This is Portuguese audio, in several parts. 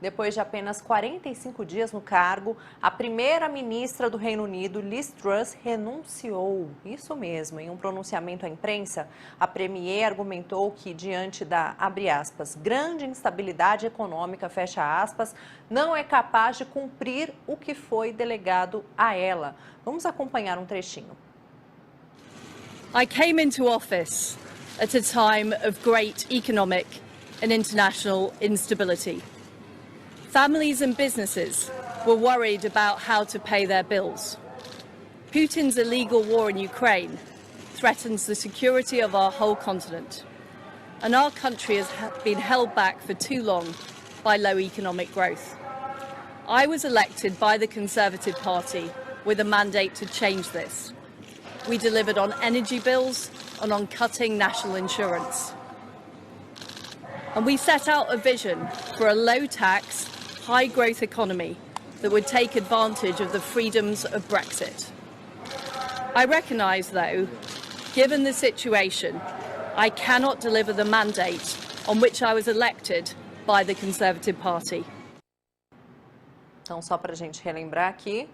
Depois de apenas 45 dias no cargo, a primeira-ministra do Reino Unido, Liz Truss, renunciou. Isso mesmo, em um pronunciamento à imprensa, a premier argumentou que, diante da, abre aspas, grande instabilidade econômica, fecha aspas, não é capaz de cumprir o que foi delegado a ela. Vamos acompanhar um trechinho. I came into office at a time of great economic and international instability. Families and businesses were worried about how to pay their bills. Putin's illegal war in Ukraine threatens the security of our whole continent, and our country has been held back for too long by low economic growth. I was elected by the Conservative Party with a mandate to change this. We delivered on energy bills and on cutting national insurance. And we set out a vision for a low-tax, high-growth economy that would take advantage of the freedoms of Brexit. I recognise, though, given the situation, I cannot deliver the mandate on which I was elected by the Conservative Party. Então, só para a gente relembrar aqui,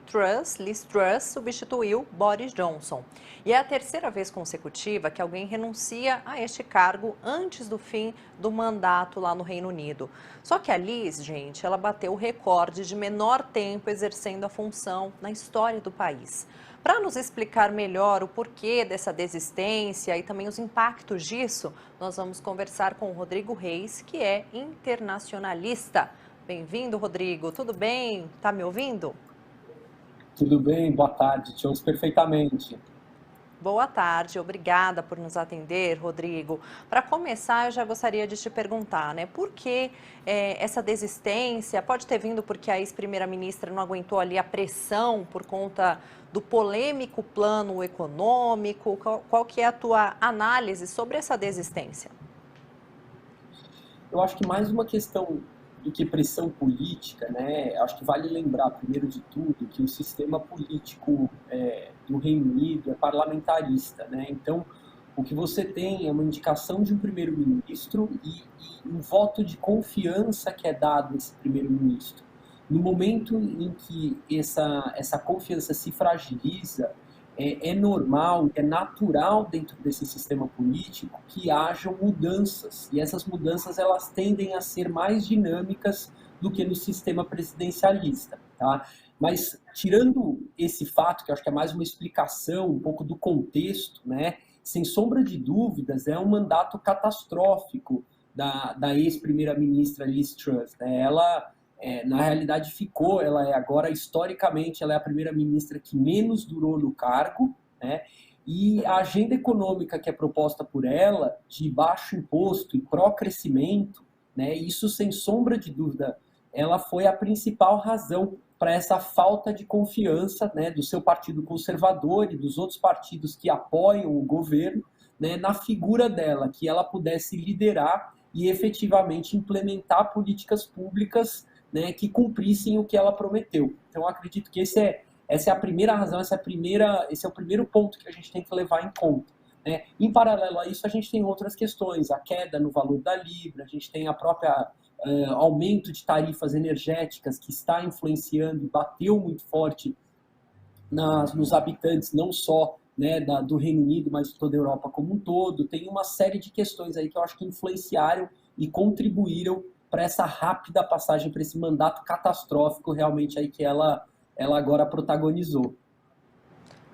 Liz Truss substituiu Boris Johnson. E é a terceira vez consecutiva que alguém renuncia a este cargo antes do fim do mandato lá no Reino Unido. Só que a Liz, gente, ela bateu o recorde de menor tempo exercendo a função na história do país. Para nos explicar melhor o porquê dessa desistência e também os impactos disso, nós vamos conversar com o Rodrigo Reis, que é internacionalista. Bem-vindo, Rodrigo. Tudo bem? Tá me ouvindo? Tudo bem, boa tarde. Te ouço perfeitamente. Boa tarde, obrigada por nos atender, Rodrigo. Para começar, eu já gostaria de te perguntar, né? Por que essa desistência? Pode ter vindo porque a ex-primeira-ministra não aguentou ali a pressão por conta do polêmico plano econômico? Qual que é a tua análise sobre essa desistência? Eu acho que mais uma questão do que pressão política, né? Acho que vale lembrar, primeiro de tudo, que o sistema político do Reino Unido é parlamentarista, né? Então, o que você tem é uma indicação de um primeiro-ministro e um voto de confiança que é dado a esse primeiro-ministro. No momento em que essa confiança se fragiliza, é normal, é natural dentro desse sistema político que hajam mudanças, e essas mudanças elas tendem a ser mais dinâmicas do que no sistema presidencialista, tá? Mas tirando esse fato, que eu acho que é mais uma explicação, um pouco do contexto, né? Sem sombra de dúvidas, é um mandato catastrófico da ex-primeira-ministra Liz Truss, né? Ela na realidade ela é agora, historicamente, ela é a primeira-ministra que menos durou no cargo, né? E a agenda econômica que é proposta por ela, de baixo imposto e pró-crescimento, né? Isso, sem sombra de dúvida, ela foi a principal razão para essa falta de confiança, né, do seu partido conservador e dos outros partidos que apoiam o governo, né, na figura dela, que ela pudesse liderar e efetivamente implementar políticas públicas, né, que cumprissem o que ela prometeu. Então, eu acredito que essa é a primeira razão, esse é o primeiro ponto que a gente tem que levar em conta, né? Em paralelo a isso, a gente tem outras questões, a queda no valor da libra, a gente tem a própria aumento de tarifas energéticas que está influenciando e bateu muito forte nos habitantes, não só, né, do Reino Unido, mas de toda a Europa como um todo. Tem uma série de questões aí que eu acho que influenciaram e contribuíram para essa rápida passagem, para esse mandato catastrófico realmente aí que ela agora protagonizou.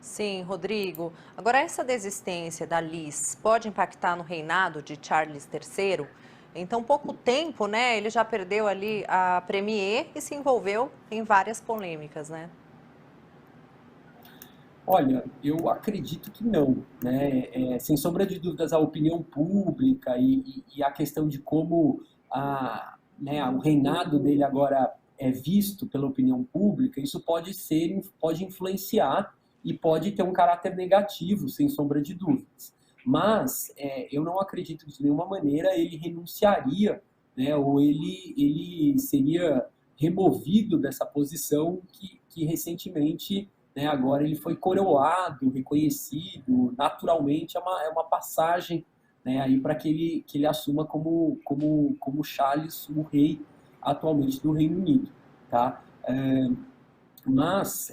Sim, Rodrigo. Agora, essa desistência da Liz pode impactar no reinado de Charles III? Em tão pouco tempo, né, ele já perdeu ali a premier e se envolveu em várias polêmicas, né? Olha, eu acredito que não, né? Sem sombra de dúvidas, a opinião pública e a questão de como né, o reinado dele agora é visto pela opinião pública, isso pode influenciar e pode ter um caráter negativo, sem sombra de dúvidas. Mas eu não acredito que de nenhuma maneira ele renunciaria, né, ou ele seria removido dessa posição que recentemente, né, agora ele foi coroado, reconhecido, naturalmente é uma passagem, né, aí para que ele assuma como Charles, o rei, atualmente do Reino Unido, tá? Mas,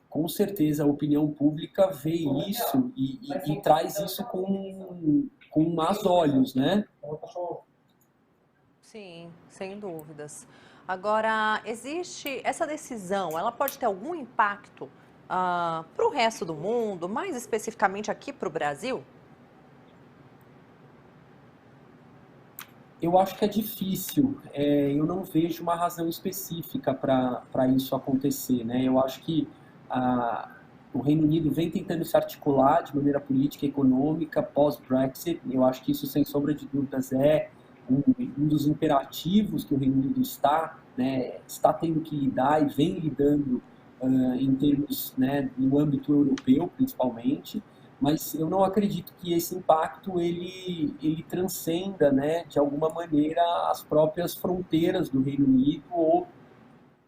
com certeza, a opinião pública vê isso e traz isso com más olhos, né? Sim, sem dúvidas. Agora, existe essa decisão, ela pode ter algum impacto para o resto do mundo, mais especificamente aqui para o Brasil? Eu acho que é difícil, eu não vejo uma razão específica para isso acontecer, né? Eu acho que o Reino Unido vem tentando se articular de maneira política e econômica pós-Brexit. Eu acho que isso, sem sombra de dúvidas, é um dos imperativos que o Reino Unido está tendo que lidar e vem lidando em termos, né, no âmbito europeu, principalmente. Mas eu não acredito que esse impacto ele transcenda, né, de alguma maneira as próprias fronteiras do Reino Unido ou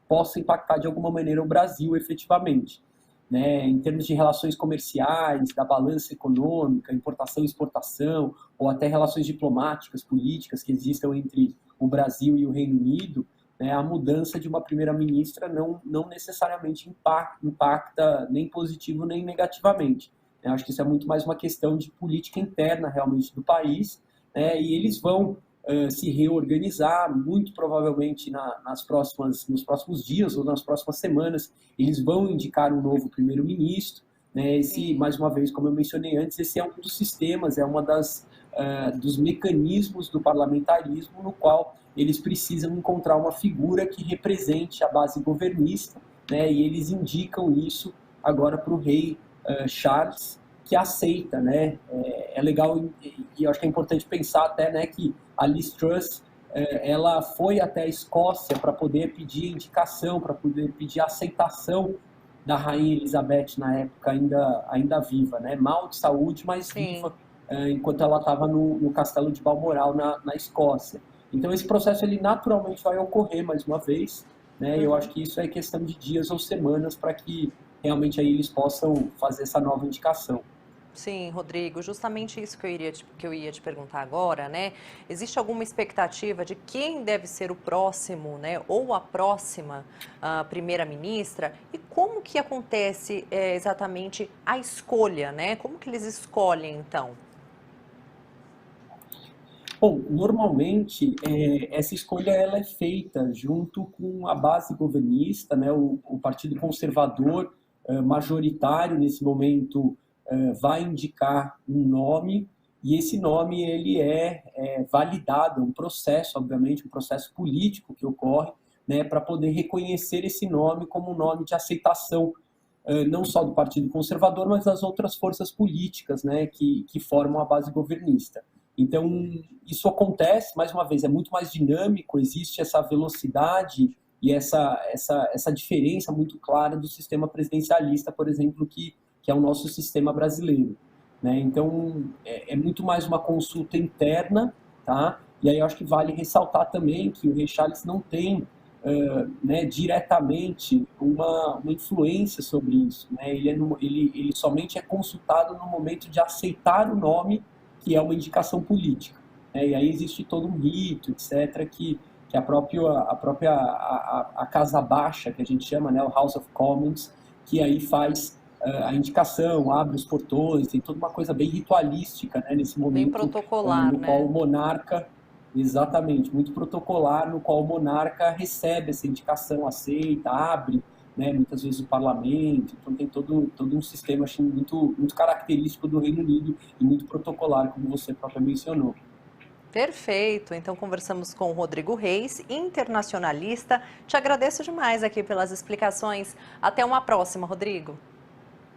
possa impactar de alguma maneira o Brasil efetivamente, né, em termos de relações comerciais, da balança econômica, importação e exportação, ou até relações diplomáticas, políticas que existam entre o Brasil e o Reino Unido, né, a mudança de uma primeira-ministra não necessariamente impacta nem positivo nem negativamente. Eu acho que isso é muito mais uma questão de política interna, realmente, do país, né? E eles vão se reorganizar, muito provavelmente nos próximos dias ou nas próximas semanas, eles vão indicar um novo primeiro-ministro, né? Mais uma vez, como eu mencionei antes, esse é um dos sistemas, é uma dos mecanismos do parlamentarismo no qual eles precisam encontrar uma figura que represente a base governista, né? E eles indicam isso agora para o rei Charles, que aceita, né? É legal e eu acho que é importante pensar até, né, que a Liz Truss ela foi até a Escócia para poder pedir indicação, para poder pedir aceitação da rainha Elizabeth na época ainda viva, né? Mal de saúde, mas viva, enquanto ela estava no castelo de Balmoral na Escócia. Então esse processo ele naturalmente vai ocorrer mais uma vez, né? Eu acho que isso é questão de dias ou semanas para que realmente aí eles possam fazer essa nova indicação. Sim, Rodrigo, justamente isso que eu ia te perguntar agora, né? Existe alguma expectativa de quem deve ser o próximo, né, ou a próxima primeira-ministra? E como que acontece exatamente a escolha, né? Como que eles escolhem, então? Bom, normalmente essa escolha ela é feita junto com a base governista, né? O Partido Conservador majoritário nesse momento vai indicar um nome e esse nome ele é validado, um processo, obviamente, um processo político que ocorre, né, para poder reconhecer esse nome como um nome de aceitação não só do Partido Conservador, mas das outras forças políticas, né, que formam a base governista. Então, isso acontece, mais uma vez, é muito mais dinâmico, existe essa velocidade e essa diferença muito clara do sistema presidencialista, por exemplo, que é o nosso sistema brasileiro, né? Então, é muito mais uma consulta interna, tá? E aí eu acho que vale ressaltar também que o rei Charles não tem né, diretamente uma influência sobre isso, né? Ele somente é consultado no momento de aceitar o nome, que é uma indicação política, né? E aí existe todo um rito, etc., que a própria Casa Baixa, que a gente chama, né, o House of Commons, que aí faz a indicação, abre os portões, tem toda uma coisa bem ritualística, né, nesse momento. Bem protocolar, no né? qual o monarca, exatamente, muito protocolar, no qual o monarca recebe essa indicação, aceita, abre, né, muitas vezes o parlamento, então tem todo um sistema, acho, muito característico do Reino Unido e muito protocolar, como você própria mencionou. Perfeito. Então conversamos com o Rodrigo Reis, internacionalista. Te agradeço demais aqui pelas explicações. Até uma próxima, Rodrigo.